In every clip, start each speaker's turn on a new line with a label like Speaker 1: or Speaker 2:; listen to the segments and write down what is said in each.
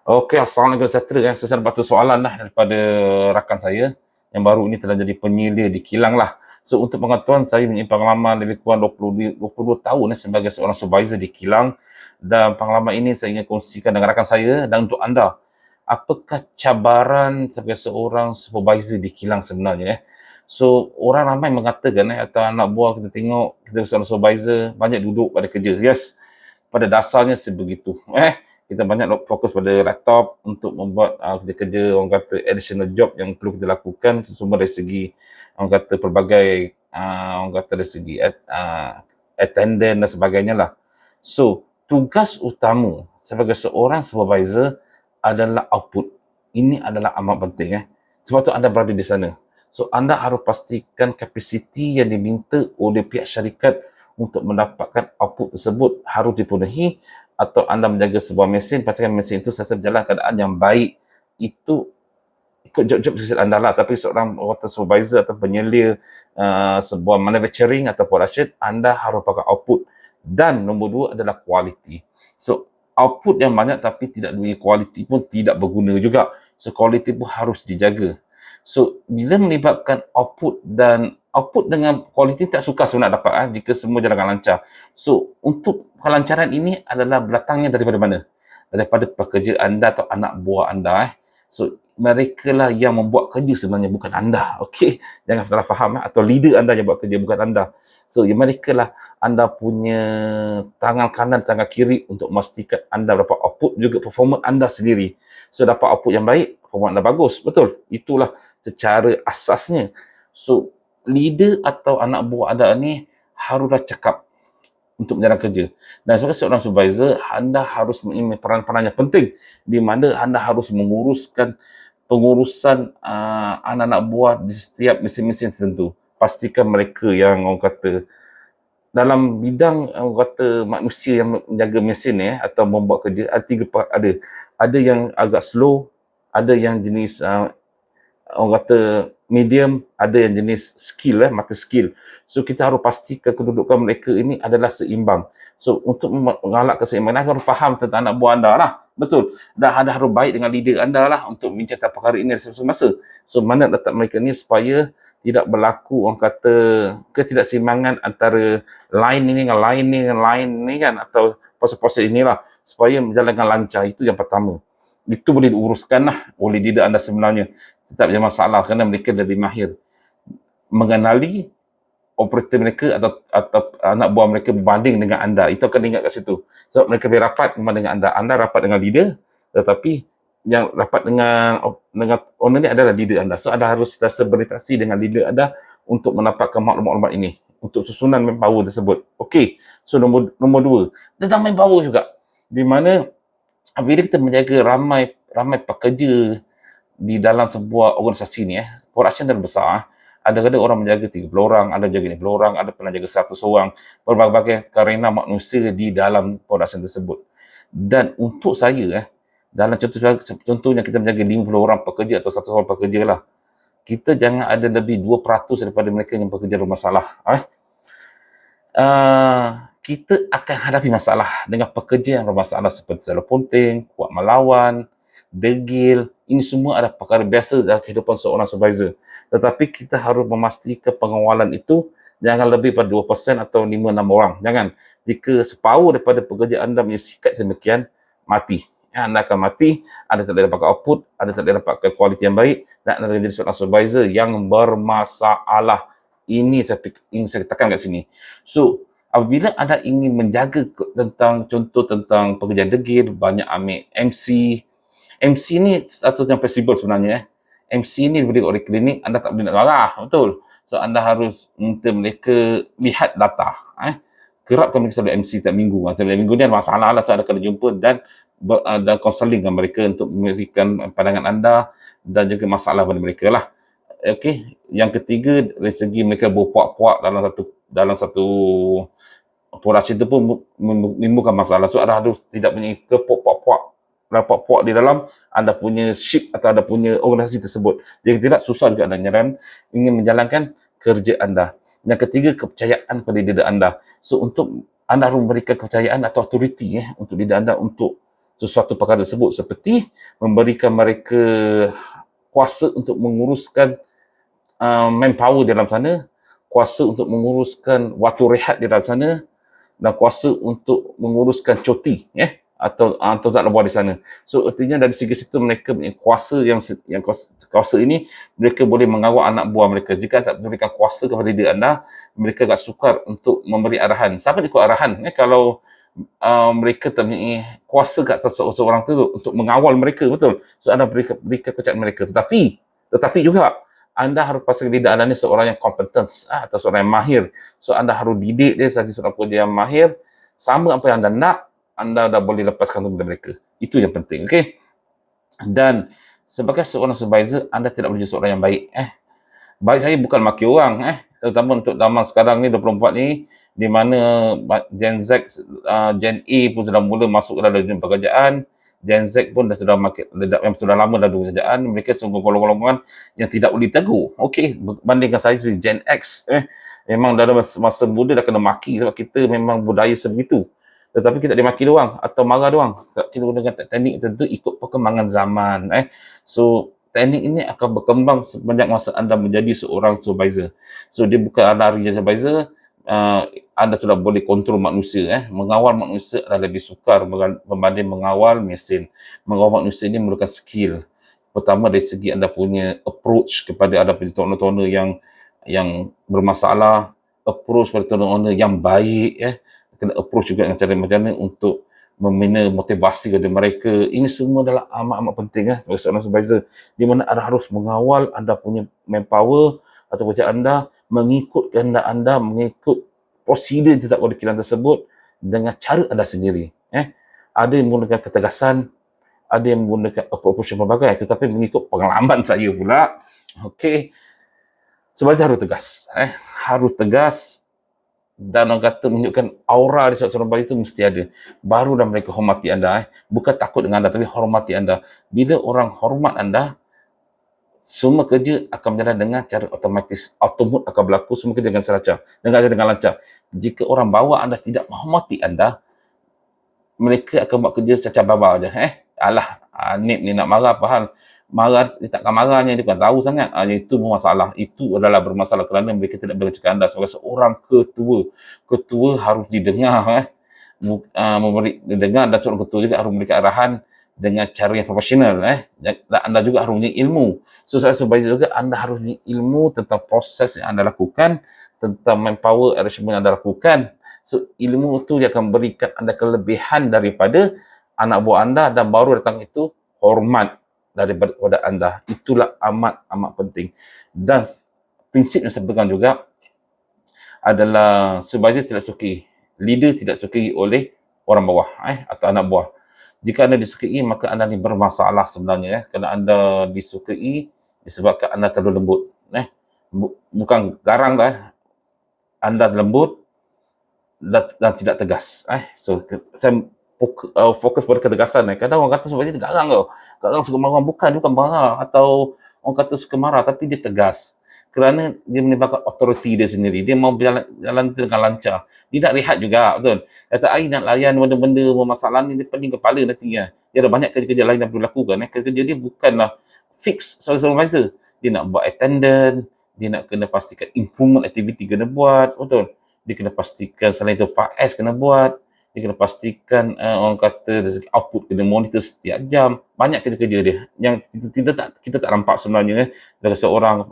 Speaker 1: Okey, assalamualaikum sejahtera ya. So, saya dapat satu soalan lah daripada rakan saya yang baru ini telah jadi penyelia di kilang lah. So, untuk pengetahuan saya punya pengalaman lebih kurang 22 tahun sebagai seorang supervisor di kilang, dan pengalaman ini saya ingin kongsikan dengan rakan saya dan untuk anda. Apakah cabaran sebagai seorang supervisor di kilang sebenarnya So, orang ramai mengatakan atau anak buah kita tengok kita seorang supervisor banyak duduk pada kerja. Yes, pada dasarnya sebegitu. Kita banyak fokus pada laptop untuk membuat kerja-kerja orang kata additional job yang perlu kita lakukan, semua dari segi orang kata pelbagai orang kata dari segi attendant dan sebagainya lah. So, tugas utama sebagai seorang supervisor adalah output. Ini adalah amat penting sebab tu anda berada di sana. So, anda harus pastikan kapasiti yang diminta oleh pihak syarikat untuk mendapatkan output tersebut harus dipenuhi, atau anda menjaga sebuah mesin, pastikan mesin itu sentiasa berjalan keadaan yang baik. Itu ikut job-job sesuai anda lah. Tapi seorang supervisor atau penyelia sebuah manufacturing atau production, anda harus pakai output. Dan nombor dua adalah quality. So, output yang banyak tapi tidak mempunyai quality pun tidak berguna juga. So, quality pun harus dijaga. So, bila melibatkan output dengan quality tak sukar sebenarnya dapat jika semua jalan dengan lancar. So, untuk kelancaran ini adalah datangnya daripada mana? Daripada pekerja anda atau anak buah anda. So, mereka lah yang membuat kerja sebenarnya, bukan anda. Okey, jangan salah faham atau leader anda yang buat kerja, bukan anda. So, mereka lah anda punya tangan kanan, tangan kiri untuk memastikan anda dapat output, juga performa anda sendiri. So, dapat output yang baik, performa anda bagus. Betul? Itulah secara asasnya. So, leader atau anak buah anda ni haruslah cakap untuk menjalankan kerja. Dan sebagai seorang supervisor, anda harus mempunyai peran-peran yang penting di mana anda harus menguruskan pengurusan anak-anak buah di setiap mesin-mesin tertentu. Pastikan mereka yang orang kata dalam bidang orang kata manusia yang menjaga mesin atau membuat kerja, ada tiga part. Ada yang agak slow, ada yang jenis orang kata medium, ada yang jenis skill, mata skill. So, kita harus pastikan kedudukan mereka ini adalah seimbang. So, untuk mengalak keseimbangan, anda harus faham tentang anak buah anda lah. Betul. Dan anda harus baik dengan leader anda lah untuk bincangkan perkara ini semasa-masa. So, mana letak mereka ni supaya tidak berlaku orang kata ketidakseimbangan antara line ini dengan line ini dengan line ini kan, atau proses-proses inilah supaya menjalankan lancar. Itu yang pertama. Itu boleh diuruskan lah oleh leader anda sebenarnya. Tetap ada masalah kerana mereka lebih mahir mengenali operator mereka atau anak buah mereka berbanding dengan anda. Itu akan ingat kat situ. Sebab mereka lebih rapat memang dengan anda. Anda rapat dengan leader, tetapi yang rapat dengan owner ni adalah leader anda. So, anda harus sentiasa berinteraksi dengan leader anda untuk mendapatkan maklumat-maklumat ini, untuk susunan manpower tersebut. Okey. So, nombor dua. Tentang manpower juga. Di mana apabila kita menjaga ramai pekerja di dalam sebuah organisasi ni production dah besar. Ada-ada orang menjaga 30 orang, ada menjaga 50 orang, ada pernah jaga 100 orang, berbagai karena manusia di dalam production tersebut. Dan untuk saya dalam contohnya kita menjaga 50 orang pekerja atau 100 orang pekerja lah, kita jangan ada lebih 2% daripada mereka yang bekerja bermasalah. Kita akan hadapi masalah dengan pekerja yang bermasalah seperti salah ponting, kuat melawan, degil. Ini semua adalah perkara biasa dalam kehidupan seorang supervisor. Tetapi kita harus memastikan pengawalan itu jangan lebih pada 2% atau 5-6 orang. Jangan. Jika separuh daripada pekerja anda punya sikap demikian, mati. Anda akan mati, anda tak boleh dapatkan output, anda tak boleh dapatkan kualiti yang baik, dan anda menjadi seorang supervisor yang bermasalah. Ini saya tekan kat sini. So, apabila anda ingin menjaga tentang pekerjaan degil, banyak ambil MC. MC ni satu yang fleksibel sebenarnya. MC ni diberi oleh klinik, anda tak boleh nak marah, betul. So, anda harus minta mereka lihat data. Kerapkan mereka selalu MC setiap minggu. Setiap minggu ni ada masalah lah, so anda kena jumpa dan counselling dengan mereka untuk memberikan pandangan anda dan juga masalah pada mereka lah. Okey, yang ketiga dari segi mereka berpuak-puak dalam satu production itu pun menimbulkan masalah. So, anda harus tidak punya puak-puak di dalam anda punya ship atau anda punya organisasi tersebut. Jika tidak, susah juga anda ingin menjalankan kerja anda. Yang ketiga, kepercayaan pada diri anda. So, untuk anda harus memberikan kepercayaan atau authority untuk diri anda untuk sesuatu perkara tersebut, seperti memberikan mereka kuasa untuk menguruskan manpower di dalam sana, kuasa untuk menguruskan waktu rehat di dalam sana, dan kuasa untuk menguruskan cuti atau tak lebar di sana. So artinya dari segi situ mereka punya kuasa yang kuasa ini mereka boleh mengawal anak buah mereka. Jika tak berikan kuasa kepada diri anda, mereka agak sukar untuk memberi arahan. Siapa ikut arahan? Kalau mereka tak mempunyai kuasa kat atas seorang tu untuk mengawal mereka, betul. So anda berikan kepercayaan mereka. Tetapi juga anda harus pastikan diri anda ni seorang yang kompeten atau seorang yang mahir. So anda harus didik dia sebagai seorang pekerja yang mahir. Sama apa yang anda nak, anda dah boleh lepaskan kepada mereka. Itu yang penting, okey? Dan sebagai seorang supervisor, anda tidak boleh jadi seorang yang baik. Baik saya bukan maki orang, terutama untuk zaman sekarang ni 24 ni, di mana Gen Z, Gen A pun sudah mula masuk ke dalam dunia pekerjaan. Gen Z pun sudah lama dalam dunia pekerjaan. Mereka sungguh golongan-golongan yang tidak boleh tegur. Okey, bandingkan saya seperti Gen X, memang dalam masa muda dah kena maki sebab kita memang budaya sebegitu. Tetapi kita dimaki doang atau marah doang. Kita gunakan teknik tertentu ikut perkembangan zaman. So teknik ini akan berkembang sepanjang masa anda menjadi seorang supervisor. So dia bukan anda hari jadi supervisor, anda sudah boleh kontrol manusia. Mengawal manusia adalah lebih sukar berbanding mengawal mesin. Mengawal manusia ini memerlukan skill. Pertama dari segi anda punya approach kepada anda punya owner-owner yang bermasalah, approach kepada owner-owner yang baik, kena approach juga dengan cara macam mana untuk membina motivasi kepada mereka. Ini semua adalah amat-amat penting sebagai seorang supervisor, di mana anda harus mengawal anda punya manpower atau kerja anda, mengikut kehendak anda, mengikut prosedur yang ditetapkan oleh kilang tersebut dengan cara anda sendiri. Ada yang menggunakan ketegasan, ada yang menggunakan approach yang berbagai, tetapi mengikut pengalaman saya pula. Okey, supervisor harus tegas. Harus tegas, dan orang kata menunjukkan aura di seorang supervisor itu mesti ada. Barulah mereka hormati anda. Bukan takut dengan anda, tapi hormati anda. Bila orang hormat anda, semua kerja akan berjalan dengan cara otomatis. Automate akan berlaku, semua kerja dengan lancar. Jika orang bawah anda tidak menghormati anda, mereka akan buat kerja secacar babar je. Alah, Nip ni nak marah apa hal? Marah, dia takkan marahnya, dia bukan tahu sangat. Itu masalah. Itu adalah bermasalah kerana mereka tidak boleh cakap anda sebagai seorang ketua. Ketua harus didengar. Didengar, dan seorang ketua juga harus memberikan arahan dengan cara yang profesional. Dan anda juga harus punya ilmu. So, sebagai juga anda harus punya ilmu tentang proses yang anda lakukan, tentang manpower arrangement yang anda lakukan. So, ilmu itu dia akan berikan anda kelebihan daripada anak buah anda, dan baru datang itu hormat daripada anda. Itulah amat penting. Dan prinsip yang saya pegang juga adalah supervisor tidak sukai, leader tidak sukai oleh orang bawah atau anak buah. Jika anda disukai, maka anda ni bermasalah sebenarnya. Kerana anda disukai disebabkan anda terlalu lembut. Bukan garang anda lembut dan tidak tegas. So saya fokus pada ketegasan. Kadang orang kata supervisor dia garang tau. Garang suka marah. Bukan marah. Atau orang kata suka marah, tapi dia tegas. Kerana dia menimbulkan authority dia sendiri. Dia mau berjalan dengan lancar. Dia nak rehat juga, betul. Kata, nak layan benda-benda bermasalah ni, dia pening kepala nanti. Dia ada banyak kerja-kerja lain yang perlu lakukan. Kerja dia bukanlah fix sebagai supervisor. Dia nak buat attendant. Dia nak kena pastikan improvement activity kena buat, betul. Dia kena pastikan selain itu 5S kena buat. Dia kena pastikan orang kata output kena monitor setiap jam. Banyak kerja-kerja dia yang kita tak nampak sebenarnya. Dari seorang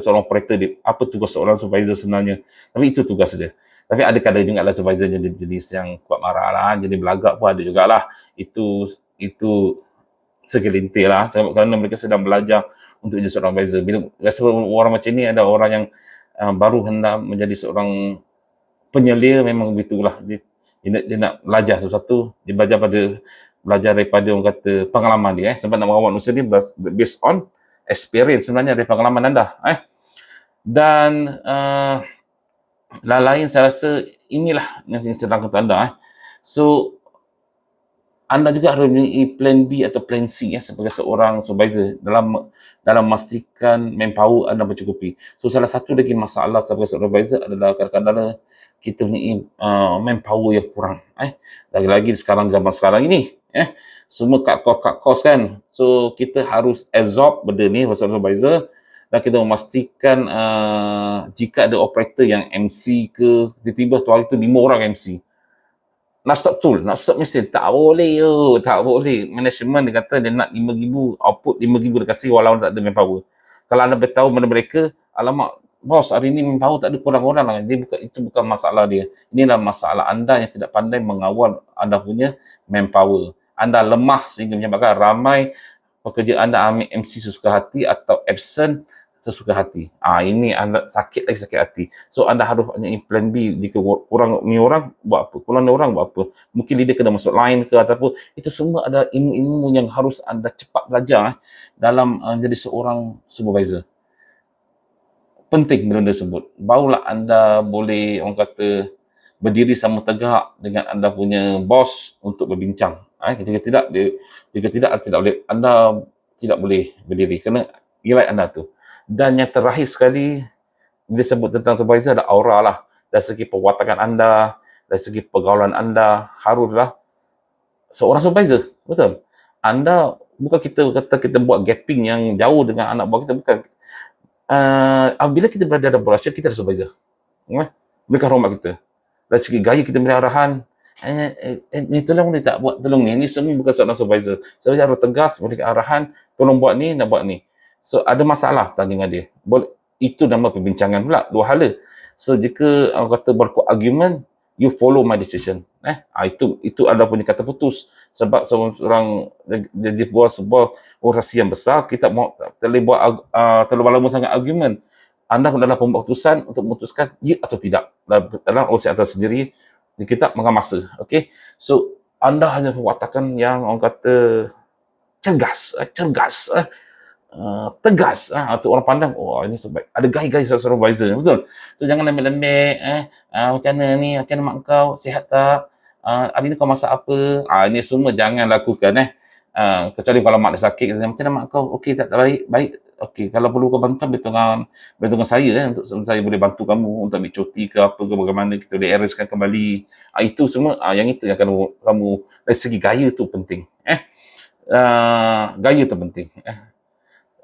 Speaker 1: seorang operator dia, apa tugas seorang supervisor sebenarnya. Tapi itu tugas dia. Tapi ada kadang juga lah supervisor jadi jenis yang kuat marah lah, jadi belagak pun ada jugalah. Itu segelintir lah, kerana mereka sedang belajar untuk jadi seorang supervisor. Bila rasa orang macam ni, ada orang yang baru hendak menjadi seorang penyelia, memang begitulah. Dia nak belajar sesuatu, dia belajar daripada orang kata pengalaman dia. Sebab nak merawat manusia ni based on experience sebenarnya dari pengalaman anda. Dan lain saya rasa inilah yang saya sedang kata anda. So anda juga harus mempunyai plan B atau plan C sebagai seorang supervisor dalam memastikan manpower anda mencukupi. So salah satu lagi masalah sebagai seorang supervisor adalah kadang-kadang kita mempunyai manpower yang kurang. Lagi-lagi zaman sekarang ini, Semua cut cost kan. So kita harus absorb benda ni seorang supervisor, dan kita memastikan jika ada operator yang MC ke, tiba-tiba tu hari tu 5 orang MC, nak stop tool, nak stop mesin, tak boleh tak boleh. Management dia kata dia nak 5,000, output 5,000 dia kasih walau tak ada manpower. Kalau anda beritahu benda mereka, alamak, bos hari ni manpower tak ada, kurang orang lah. Itu bukan masalah dia. Inilah masalah anda yang tidak pandai mengawal anda punya manpower. Anda lemah sehingga menyebabkan ramai pekerja anda ambil MC sesuka hati atau absent sesuka hati. Ini anda sakit hati. So anda harus punya plan B. Jika kurang ni orang buat apa, kurang ni orang buat apa, mungkin leader kena masuk line ke, ataupun itu semua ada ilmu-ilmu yang harus anda cepat belajar dalam jadi seorang supervisor. Penting benda tersebut, barulah anda boleh, orang kata, berdiri sama tegak dengan anda punya bos untuk berbincang. Jika tidak boleh, anda tidak boleh berdiri kerana nilai anda tu. Dan yang terakhir sekali, bila sebut tentang supervisor, ada aura lah. Dari segi perwatakan anda, dari segi pergaulan anda, haruslah seorang supervisor. Betul? Anda, bukan kita kata kita buat gapping yang jauh dengan anak buah kita, bukan. Bila kita berada dalam production, kita ada supervisor. Mereka hormat kita. Dari segi gaya kita beri arahan, ni tolong ni tak buat, tolong ni semua bukan seorang supervisor. Supervisor harus tegas, berikan arahan, tolong buat ni, nak buat ni. So ada masalah tanya dengan dia, itu nama perbincangan pula, dua hala. So jika orang kata berlaku argument, you follow my decision. Itu anda punya kata putus. Sebab seorang jadi buat sebuah orasi yang besar, kita mau terlalu lama sangat argument. Anda adalah pembuat keputusan untuk memutuskan ya atau tidak. Dalam orasi anda sendiri, kita makan masa. Okay? So anda hanya mewatakan yang orang kata cergas, tegas, untuk orang pandang, ini sebaik. Ada gaya-gaya seorang supervisor, betul? So jangan lembek-lembek, macam mana ni, macam mana mak kau, sihat tak, hari ni kau masak apa, ini semua jangan lakukan, kecuali kalau mak dia sakit, macam mana mak kau, okey tak baik, okey, kalau perlu kau bantuan, beritahu saya, untuk saya boleh bantu kamu untuk ambil cuti ke apa ke, bagaimana kita boleh arrangekan kembali, itu semua, yang itu yang kamu dari segi gaya tu penting, gaya tu penting,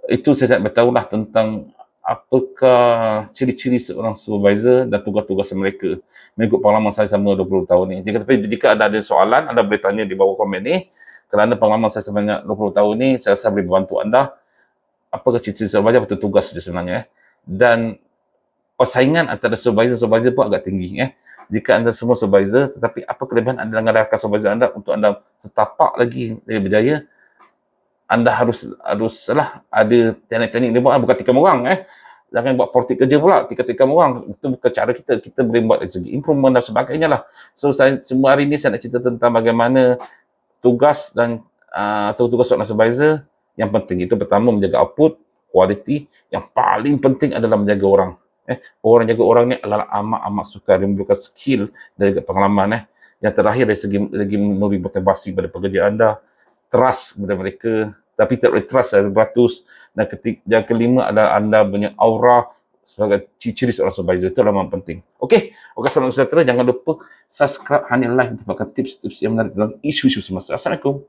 Speaker 1: Itu saya nak beritahulah tentang apakah ciri-ciri seorang supervisor dan tugas-tugas mereka mengikut pengalaman saya selama 20 tahun ni. Jika ada soalan, anda boleh tanya di bawah komen ni. Kerana pengalaman saya sebanyak 20 tahun ni, saya rasa boleh membantu anda. Apakah ciri-ciri supervisor, betul tugas dia sebenarnya. Dan persaingan antara supervisor pun agak tinggi. Jika anda semua supervisor, tetapi apa kelebihan anda dengan rakan supervisor anda untuk anda setapak lagi lebih berjaya, anda haruslah ada teknik-teknik dia buat, bukan tikam orang. Jangan buat politik kerja pula, tikam orang. Itu bukan cara kita. Kita boleh buat dari segi improvement dan sebagainya lah. So, semua hari ni saya nak cerita tentang bagaimana tugas dan tugas seorang supervisor yang penting. Itu pertama, menjaga output, quality. Yang paling penting adalah menjaga orang. Orang jaga orang ni adalah amat-amat sukar. Dia memerlukan skill dan juga pengalaman. Yang terakhir, dari segi memberi motivasi pada pekerja anda, trust kepada mereka, tapi tak boleh trust 100%. Dan yang kelima adalah anda punya aura sebagai ciri-ciri seorang supervisor. Itu adalah yang penting. Okey, salam sejahtera. Jangan lupa subscribe, hanya like untuk dapatkan tips-tips yang menarik dalam isu-isu semasa. Assalamualaikum.